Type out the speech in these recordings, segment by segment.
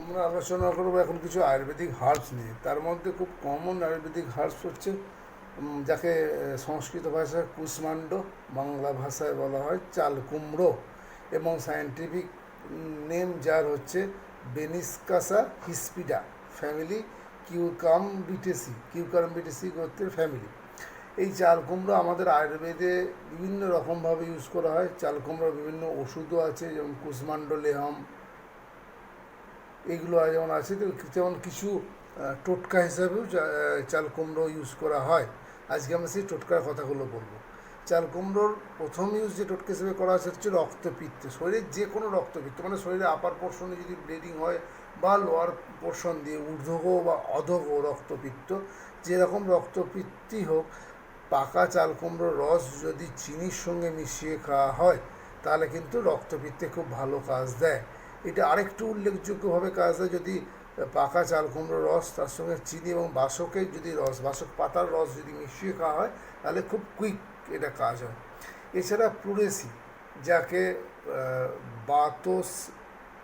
আমরা আলোচনা করবো এখন কিছু আয়ুর্বেদিক হার্বস নিয়ে। তার মধ্যে খুব কমন আয়ুর্বেদিক হার্বস হচ্ছে যাকে সংস্কৃত ভাষায় কুষ্মাণ্ড, বাংলা ভাষায় বলা হয় চাল কুমড়ো, এবং সায়েন্টিফিক নেম যার হচ্ছে বেনিসকাসা হিসপিডা, ফ্যামিলি কিউকারবিটেসি গোত্রের ফ্যামিলি। এই চাল কুমড়ো আমাদের আয়ুর্বেদে বিভিন্ন রকমভাবে ইউজ করা হয়। চাল কুমড়োর বিভিন্ন ওষুধও আছে, যেমন কুষ্মাণ্ড লেহম, এইগুলো যেমন আছে, যেমন কিছু টোটকা হিসাবেও চাল কুমড়ো ইউজ করা হয়। আজকে আমরা সেই টোটকার কথাগুলো বলবো। চাল কুমড়োর প্রথম ইউজ যে টোটকা হিসেবে করা হচ্ছে রক্তপিত্ত, শরীরের যে কোনো রক্তপিত্ত, মানে শরীরে আপার পোর্শনে যদি ব্লিডিং হয় বা লোয়ার পোর্শন দিয়ে ঊর্ধ্বগ বা অধগ রক্তপিত্ত, যেরকম রক্তপিত্তই হোক, পাকা চাল কুমড়োর রস যদি চিনির সঙ্গে মিশিয়ে খাওয়া হয় তাহলে কিন্তু রক্তপিত্তে খুব ভালো কাজ দেয়। এটা আরেকটু উল্লেখযোগ্যভাবে কাজ দেয় যদি পাকা চাল কুমড়োর রস তার সঙ্গে চিনি এবং বাসকের যদি বাসক পাতার রস যদি মিশিয়ে খাওয়া হয় তাহলে খুব কুইক এটা কাজ হয়। এছাড়া প্লুরেসি, যাকে বাতস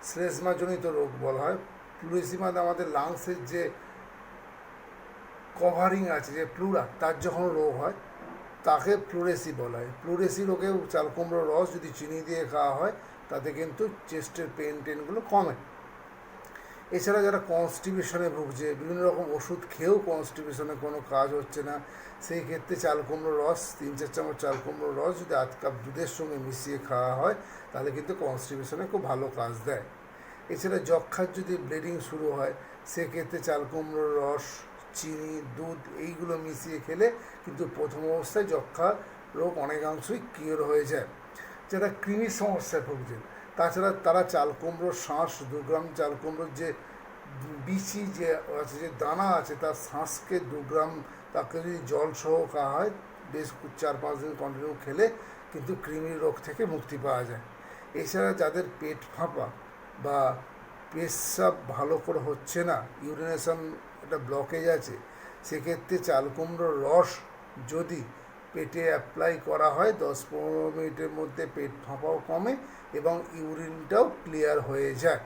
শ্লেষ্মাজনিত রোগ বলা হয়, প্লুরেসি মানে আমাদের লাংসের যে কভারিং আছে, যে প্লুরা, তার যখন রোগ হয় তাকে প্লুরেসি বলা হয়। প্লুরেসি রোগেও চাল কুমড়োর রস যদি চিনি দিয়ে খাওয়া হয় তাতে কিন্তু চেস্টের টেনগুলো কমে। এছাড়া যারা কনস্টিপেশনে ভুগছে, বিভিন্ন রকম ওষুধ খেয়েও কনস্টিপেশনে কোনো কাজ হচ্ছে না, সেই ক্ষেত্রে চাল কুমড়োর রস 3-4 চামচ চাল কুমড়োর রস যদি 1/2 কাপ দুধের সঙ্গে মিশিয়ে খাওয়া হয় তাহলে কিন্তু কনস্টিপেশনে খুব ভালো কাজ দেয়। এছাড়া যক্ষার যদি ব্লিডিং শুরু হয় সেক্ষেত্রে চাল কুমড়োর রস, চিনি, দুধ এইগুলো মিশিয়ে খেলে কিন্তু প্রথম অবস্থায় যক্ষা রোগ অনেকাংশই কিওর হয়ে যায়। যারা কৃমির সমস্যায় ভুগছেন তাছাড়া তারা চাল কুমড়োর শাঁস, 2 গ্রাম চাল কুমড়োর যে বিচি যে আছে, যে দানা আছে, তার শাঁসকে 2 গ্রাম তাকে যদি জল সহ খাওয়া হয় বেশ 4-5 দিন কন্টিনিউ খেলে কিন্তু কৃমির রোগ থেকে মুক্তি পাওয়া যায়। এছাড়া যাদের পেট ফাঁপা বা পেশাব ভালো করে হচ্ছে না, ইউরিনেশন একটা ব্লকেজ আছে, সেক্ষেত্রে চাল কুমড়োর রস যদি পেটে অ্যাপ্লাই করা হয় 10-15 মিনিটের মধ্যে পেট ফাঁপাও কমে এবং ইউরিনটাও ক্লিয়ার হয়ে যায়।